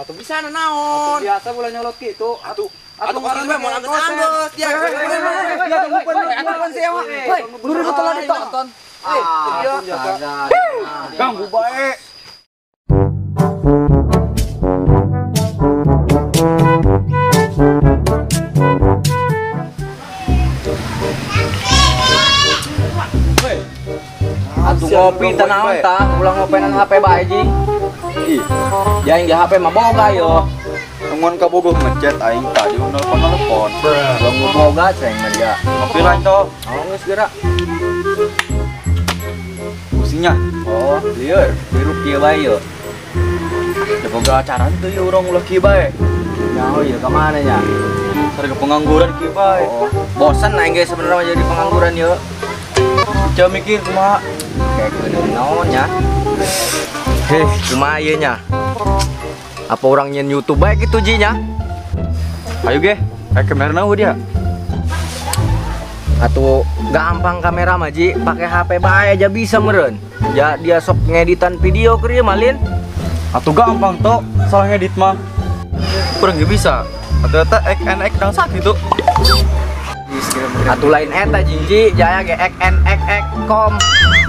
Atuh bisa naon? Biasa boleh nyolot gitu. Atuh orang mah mau anggus dia. Buru betul ditonton. Ganggu bae. Atuh ngopi tanaon tah, ulang ngopenan HP bae ji. Ih, Yang di HP mah boga yo. temuan ka bogoh ngechat aing tadi nelpon. Belum boga ceng mah dia. Ngopi lain toh. Oh geus geura. Pusingnya. Oh, lieur, biru kieu bae yo. Da boga acara teu ieu urang ulah kieu bae. Nyaho ieu ka mana nya? Sareng pengangguran kieu bae. Oh, bosan aing ge sebenarnya jadi pengangguran yo. Coba mikir kumaha. Kayak geuning naon nya. Heh, kumaha ieu nya? Apa orang nyen YouTube baik gitu ji nya? Ayo ge, kayak kamera nahu dia. Atuh gampang kamera mah ji, pakai HP bae aja bisa meureun. Ya dia sok ngeditan video keur ieu malin. Atuh gampang toh, salah ngedit mah. Kurang ge bisa. Atuh eta ek dang sakit tuh. Atuh lain eta jinji, jaya ge kom.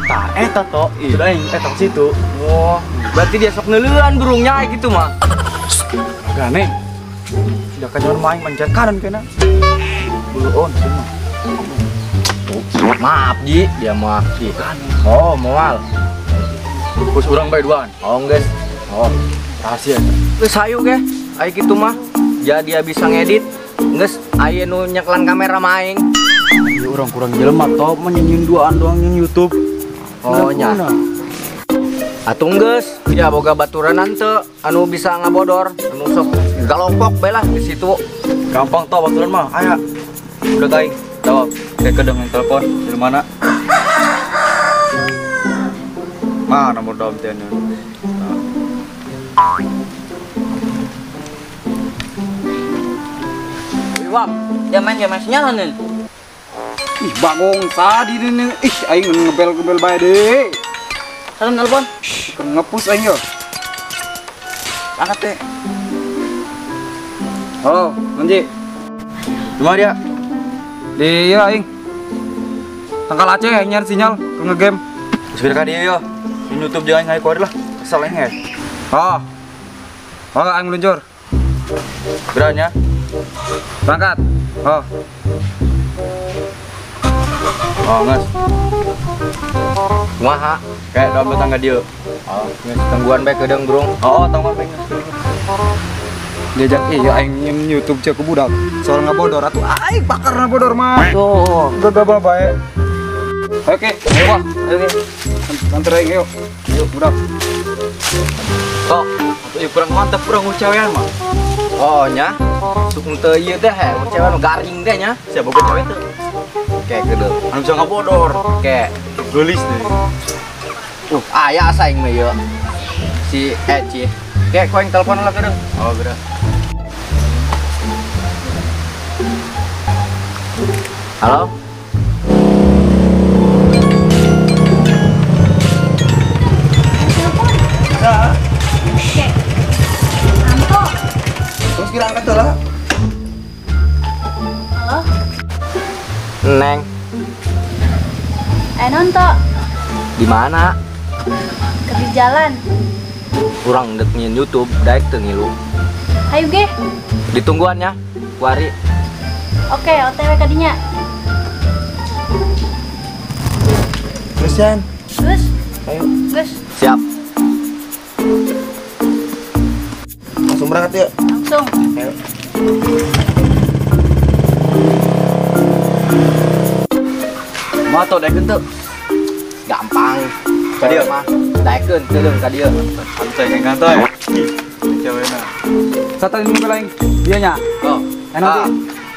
Tah eta toh, sudah aing eta situ. Oh, berarti dia sok neuleuan burungnya gitu mah. Gane. Sudah kanyor main mancar kanan kena. Buluon semua. Maaf ji, dia mah. Oh, moal. Bos urang bae duaan. Oh, geus. Oh, Rahasia. geus hayu ge. Ai kitu mah. Ja dia bisa ngedit. Geus aya nu nyeklan kamera maing. Ieu urang kurang jelema toh menyenyun duaan doang yang YouTube. Oh nya. Atuh geus, ya boga baturanan teu anu bisa ngabodor, anu sok galopok bae lah di situ. Gampang toh baturan mah. Aya. Udah kaing. Jawab. Kayak kedeng yang telepon dari mana? Mana nomor dompetnya? Wap, jaman sinyal nih. Ih, bagong tadi nih. Ih, aing ngebel bae deh. Salam telepon. Ngepus aing yo. Angkat deh. Halo, Manji. Cuma dia. Di ya aing. Tangkal Aceh aing nyari sinyal ke ngegame. Segera ka dia yo. Di YouTube jangan ngai kuari lah. Kesel aing. Oh. Oh, aing meluncur. Beranya. Berangkat. Oh. Oh, ngas. Kumaha? Kayak dompet tangga dia. Oh, geus tangguhan bae kedeung, Brung. Oh, tanggal pengen. Diajak iya aing nyen YouTube cek ke budak. Soal ngabodor atuh aing pakar ngabodor mah. Tuh. Gagah bae. Oke, ayo Wak. Oke. Antar aing yuk. Yuk budak. Tok, atuh kurang mantap kurang cewean mah. Oh nya. Suk teu ieu teh cewek nu garing teh nya. Siapa gue cewek tuh? Kayak kedeung. Anu bisa ngabodor. Kayak Gelis deh. aya asa aing mah ieu. Si Eci. Kayak koeng telepon lah kedeung. Oh, gerak. Halo? Terus kira angkat tuh lah. Halo, Neng, nonton di mana? ke jalan. Kurang dek nyin YouTube, daek teu ngilu. Hayu ge. Ditungguannya, kuari. Oke, OTW kadinya. Terus Yan. Gus, Ayo. Gus, Siap. Langsung berangkat yuk. langsung. Ayo. Mau tau daekeun teu? Gampang. Ka dieu? Mah daekeun teuleung ka dieu. Santai kayak ngantai. Ceweknya. Satu ini mobil lain. Dia nya. Oh. Enak tuh.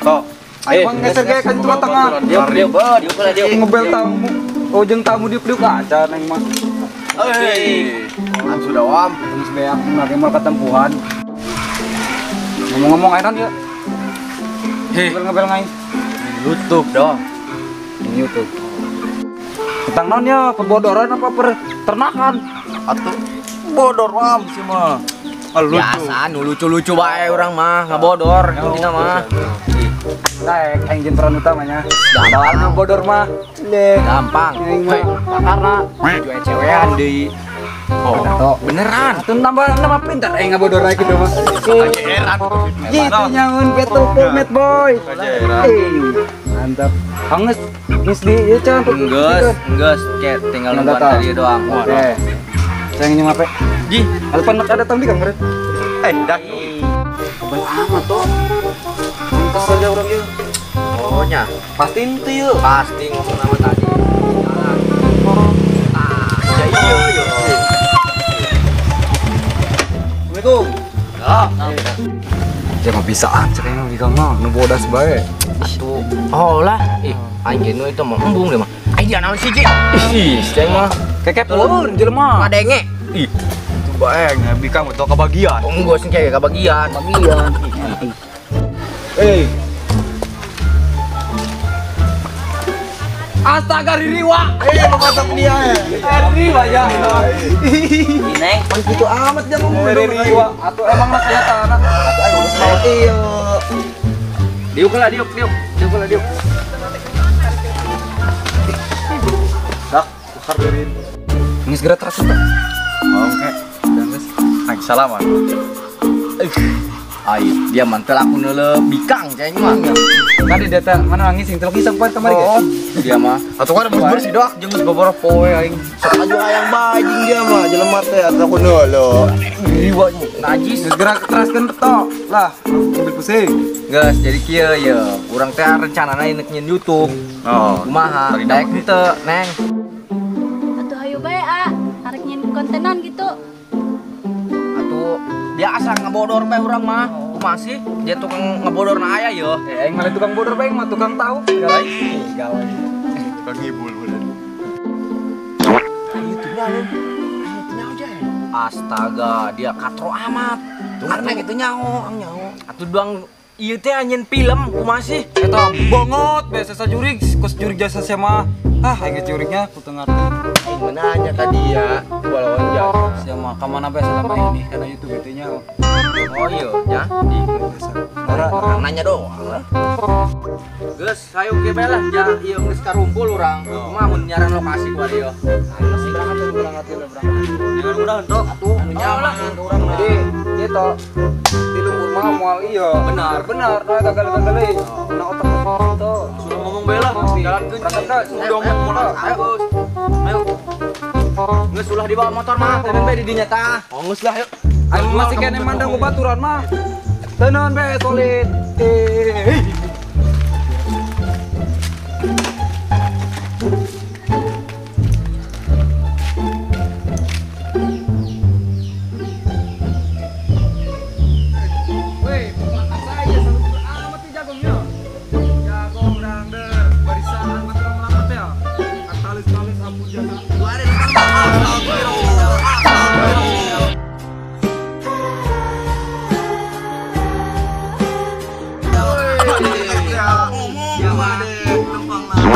Toh. Ayo ngeser kayak kan cuma tengah. Dia pula dia. Ngebel tamu. Oh jeung tamu diuk aja neng mah. Hei. Kan sudah wam. Terus beak lagi mau ketempuhan. Ngomong-ngomong edan ya. Hei. Ngebel ngai. YouTube dong. Ini YouTube. Tentang nonnya pembodoran apa peternakan? Atuh bodor wam sih mah. Biasa nu lucu-lucu bae orang mah ngabodor intina mah. Taek aing jeung peran utamanya. Gampang. Anu bodor mah. Deh. Gampang. Aing mah karena Jual cewean deui. Oh, Beneran. atuh nambah pintar aing ngabodor lagi kitu mah. Kajeran. Gitu nyangun betul format boy. Mantap. Hangus geus di ieu can. Enggeus, kayak tinggal nungguan tadi doang. Oke. Saya nginjem HP. Ji, Alpan ada tang di kamar. dak. Baik amat tuh. Kesel aja orang ieu. Oh nya, Pasti ente yeuh. pasti ngomong nama tadi. Jalan. Ya iya. Assalamualaikum. Ya. Ya mah bisaan cek aing di kamar nu bodas bae. Atuh. Oh lah, anjing nu itu mah embung deh mah. Aing dia naon sih, Ji? Ih, ceng mah Kekepun jelema. ngadenge. Ih, Tuh bae ngabi kamu teu kebagian. oh enggak sih kayak kebagian. Astaga Ririwa. Mantap dia. Ririwa ya. Neng. Pan gitu amat dia ngomong Ririwa. Atuh emang lah kelihatan. Atuh aing geus mau ieu. Diuk lah diuk. Dak, ukar Ririn. Ini segera terus tak? Oke. Dan guys, aing salaman. Ai, dia mantel aku neule bikang ceng mah. Kan di data mana nangis sing telok iseng pan kamari Oh, ge. dia mah. Atuh kan bersih doak jeung geus boboro poe aing. Sok aju hayang bajing dia mah jelema teh atuh aku neuleuh. Ririwa Najis. geus gerak teraskeun tok. Lah, ambil pusing. Geus jadi kieu ye. Urang teh rencanana indek nyin YouTube. Oh, Kumaha? Daek henteu, Neng. Atuh hayu bae arek nyen kontenan gitu. Atuh biasa ngebodor bae urang mah. Kumaha sih? Dia tukang ngebodor na aya ye. aing malah tukang bodor bae mah tukang tahu. Gawe. Tukang ngibul bener. Astaga, dia katro amat. Karena gitu nyaho, Atuh doang ieu teh anjeun film, kumaha sih? Eta banget biasa sajurig, kus jurig jasa sama. Aing jurignya kudu ngarti. Aing menanya tadi ya, walau jam. Sama kamana bae selama ini karena YouTube itu nya. Oh iya, nya. Di orang nanya doang. Geus, hayu ge bae lah, ja ieu geus karumpul urang. Kumaha mun nyaran lokasi ku dia. Masih berangkat. Dengan udah entok atuh anu nyaman ke urang mah. Jadi gitu di lumpur mah moal iya. Benar. Benar, gagal-gagal euy. Na otak itu. Sudah ngomong bae lah, jalan ke Kata sudah ngomong lah. Ayo. Ayo. Geus ulah dibawa motor mah, teuneun bae di dinya tah. Oh geus lah yuk. Aing masih kene mandang ku baturan mah. Teuneun bae solid. Weh, pokoknya saya selalu amat di jagongnya. Jagong ranger, barisan baturan melarat ya. Talis-talis ampun jana.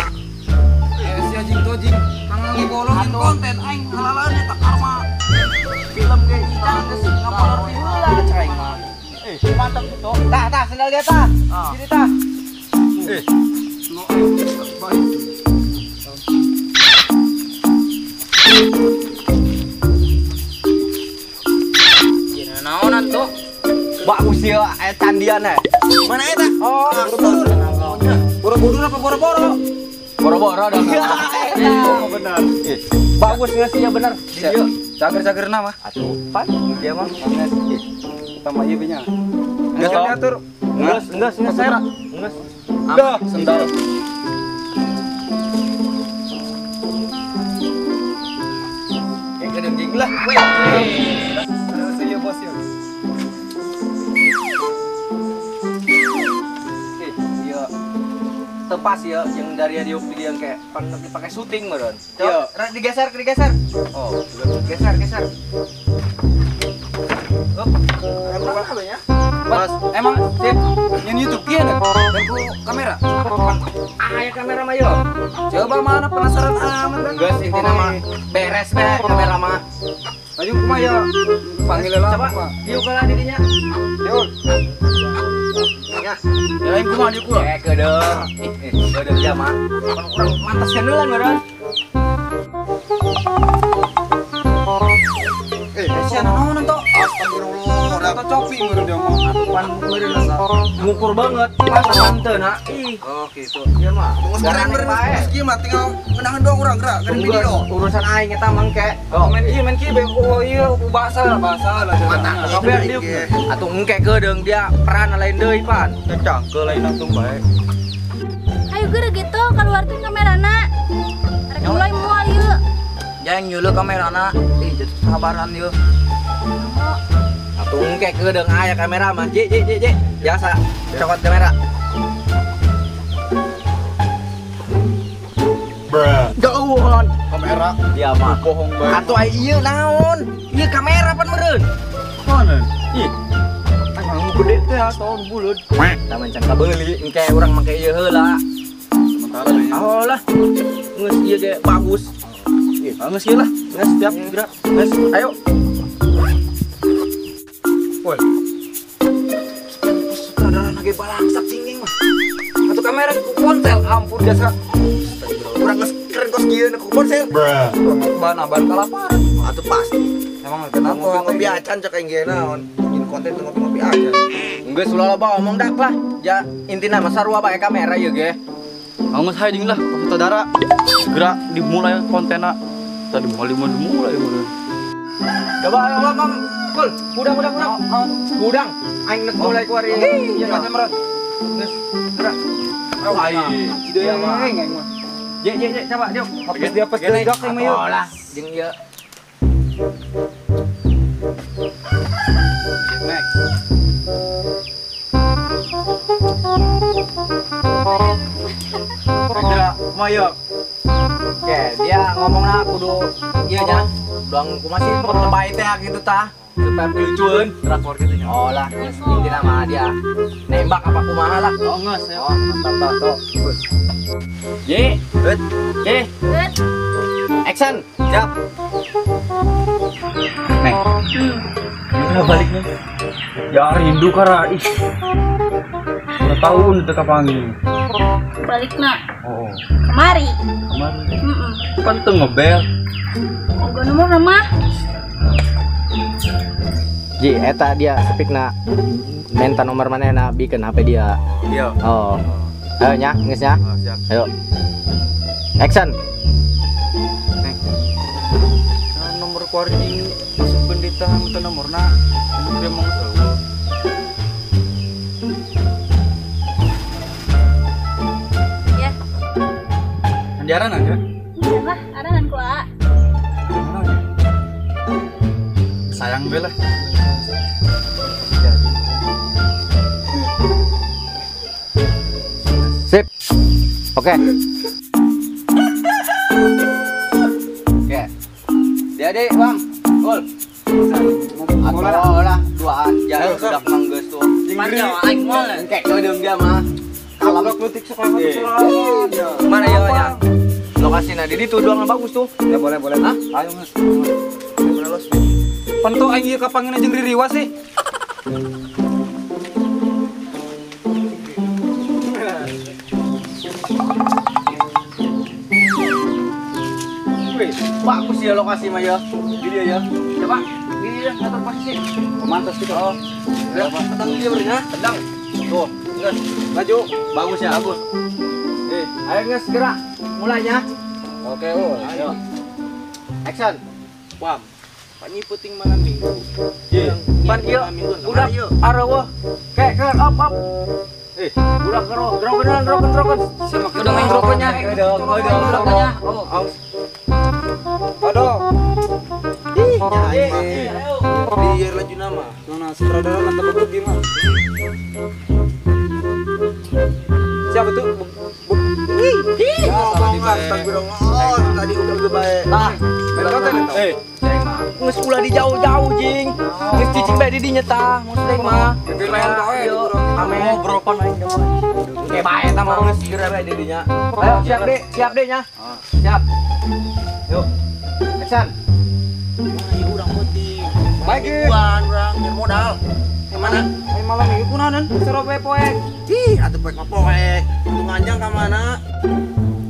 Si anjing tuh anjing, tangan bolongin konten aing halalan eta karma. Film ge jangan geus ngapalor di heula cai mah. Mantap tuh. Tah, sendal dia tah. Sini tah. No aing baik. Yen naonan tuh. Bagus ya, candian ya. Mana eta? Oh, Boro-boro apa boro-boro? boro-boro dah. Benar. Bagus nggak sih ya bener. Yuk, cager-cager nama. Atuh, pan dia mah. Kita mah ieu nya. Enggak Enggak diatur. Enggak saya. Enggak. Dah, Sendal. Yang kedengking lah. Saya bos ya. Iya. Tepas ya yang dari dia yang kayak pakai syuting meureun. Iya. Digeser. Oh, geser. Mas, emang sip yang YouTube kieu ada? Dan ku kamera. Ya kamera mah yo. Coba mana penasaran aman dan. Geus intina mah beres we kamera mah. Ayo Ayo kumaya. Panggil lah Coba Pak. diuk lah dirinya. Yuk. Ya. Lain kumaha diuk lah. Kedeung. Kedeung ya mah. Orang mantas keneulan meureun. Sian naon to? Astagfirullah. Rata copi meureun dia mah. Pan meureun asa ngukur banget. Masa manteuna. Ih. Oh gitu. Ieu mah. Sekarang meski mah tinggal ngenahan doang orang gerak kan video. Urusan aing eta mangke. Men kieu oh iya bahasa lah. Mata. Tapi diuk. Atuh engke kedeung dia peran lain deui pan. Kencang ke lain langsung bae. Ayo gede gitu keluarkan kamerana. Rek mulai mual yuk. Jangan nyuluh kamerana. Ih, jadi sabaran yeuh. Atuh engke kedeung aya kamera mah. Je. Biasa. Cokot kamera. Jauhan Kamera. dia mah Bohong bae. atuh aya ieu naon ieu kamera pan meureun Mana? Ih. Anu gede teh tahun buleud. da mancan kabeuli engke urang make ieu heula Sementara ya. oh lah geus ieu ge bagus Ih, geus ieu lah. Geus tiap gerak. geus ayo Woi. sutradara lagi balangsak cinging mah atuh kamera ku ponsel ampun jasa Urang geus keren kos kieu ku ponsel. Ban kalaparan. Atuh pasti. Emang kenapa? Ngopi acan cek aing ge naon. Bikin konten teu ngopi acan. geus ulah loba omong dak lah ya intina mah sarua bae kamera ieu ge Angus hiding lah, saudara. Segera dimulai kontennya. Tadi mulai dimulai. coba ayo mam kul udang udang aing nek mulai keluar ieu Iya, meren. geus gerak ai kieu ya mah Je, coba, yuk. Habis dia pas jejak yang mah yuk. Oh lah, jeung ieu. Nek. Kira maya. Oke, dia ngomongna kudu ieu nya. Doang kumasih lebay teh gitu tah. Supaya lucueun. Drakor gitu nya. Oh lah, intina mah dia nembak apa kumaha lah. Oh nges ya. Oh, mantap tuh. Bagus. Je, Good. action. Siap. Nek. Udah baliknya. Ya rindu kara ih. Udah tahun teu kapangi. Balik nak. Oh. Kemari. Kemarin Heeh. kan teu ngebel. Enggak nomor mah. Ji, eta dia speakna minta nomor manehna bikin HP dia. Iya. Oh. Ayo nya, geus nya. Oh, siap. Ayo. Action. Nek. Nah, nomor kuaring masuk pendeta minta nomorna. Dia mau sewa. Ya. Anjaran aja. Iya lah, arahan ku A. Sayang gue lah. Sip. Oke. Oke. Jadi, Bang. Gol. Atuh lah, duaan jangan sudah manggeus tuh. Mana aing moal. Engke kedeung dia mah. Kalau nutik sekolah Mana ya nya? Lokasina di ditu doang bagus tuh. Ya boleh. Hah? Ayo nges. Pantu aing ieu kapangin jeung Ririwa sih. Wih, bagus ya lokasi mah ya. Di dia ya. Coba, di dia ngatur posisi. Pemantas gitu. Oh. Ya, tendang dia berinya. Tendang. Tuh, nges. Maju. Bagus ya. Bagus. Ayo nges gerak. Mulainya. Oke, oh. Ayo. Action. Wam. Panyi puting malam minggu. Iya. Ban kieu. Udah arawa. Ke up. Udah drogon. Sama Udah main drogonnya. Drogonnya. Oh. Aduh. Di laju nama. Mana sutradara nanti betul gimana? Siapa tuh? Astagfirullah. Tadi udah baik. Nah, Konten itu. geus ulah di jauh-jauh jing. Geus cicing bae di dinya tah, muslim mah. Gelean bae. Ame bropan aing deui. Ge bae tah mah geus geura bae di dinya. Ayo siap deh nya. Siap. Yuk. Action. Urang putih. Baik, Buan urang nyari modal. Kemana? Ayo malam minggu kunanan, Surabaya poek. Ih, atuh poek mah poek. Itu nganjang ka mana?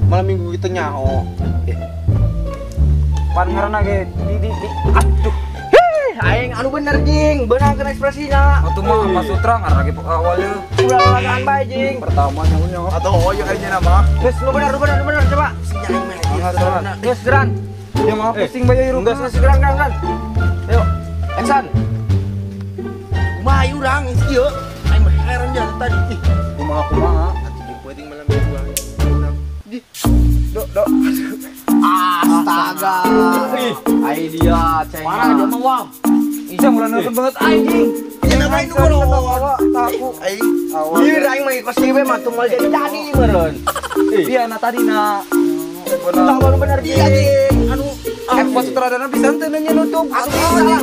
Malam minggu kita nyaho. Pan ngaranna ge di aduh. Aing anu bener jing, beunangkeun ekspresinya. Atuh mah Mas Sutra ngarana ge awalnya. Urang lagaan bae jing. Pertama nyaho. Atau hoyo aja nama. Geus lu bener coba. Si aing mah. Geus geran. Ya mah pusing bae ieu. Geus geus geran. Ayo, action. Kumaha ieu urang geus kieu? Aing mah heran jalan tadi. Kumaha. Atuh penting malam minggu urang. Dok. Astaga. Ih, idea ceng. Mana dia mah wam. Isa mulai nonton banget anjing. Cenah bae dulu. Tahu. Aing. Ieu aing mah pas kieu mah tuh moal jadi meureun. Iya na tadina. Bener bener dia jing. Anu Mas Sutradara bisa teu nya nutup. asup bisa.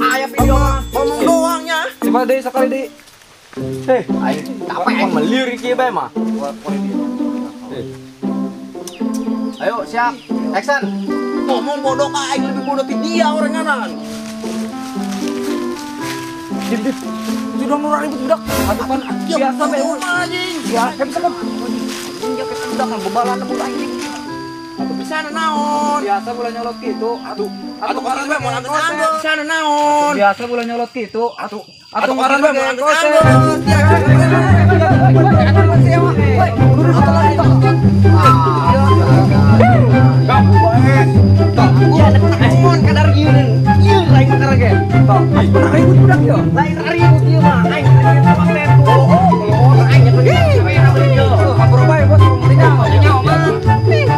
Aya video mah ngomong doangnya. Coba deh sekali deh. Aing capek aing melirik kieu bae mah. Ayo siap. Action. Ngomong bodoh ka aing lebih bodoh ti dia orang ngaran. Dit. Sudah nurani budak. Atuh kan biasa bae. Anjing. Biasa kan. Injak ke budak mah bebalana budak anjing. Atuh bisa naon? Biasa bola nyolot gitu. Atuh Karan bae mau angkat anggo bisa naon? biasa bola nyolot gitu. Atuh Karan bae mau angkat kose. Ganggu bae. Iya, naon kadar ieu lain kadar ge. Mas pernah ribut budak yo. Lain ribut ieu mah. Aing sama tetu. Aing nyebut cewek na ieu. Kapro bae bos ngomongnya. Nyawa mah.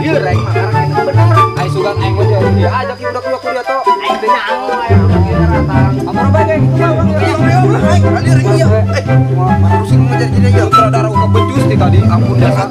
Ieu lain mah karang itu bener. Ai sugan aing mah dia ajak budak budak kuliah to. Aing teh nyawa aya kieu ratang. Kapro bae ge gitu bang. Aing kali ring ieu. Mana pusing mau jadi ieu. Sutradara uga becus ti tadi ampun dasar.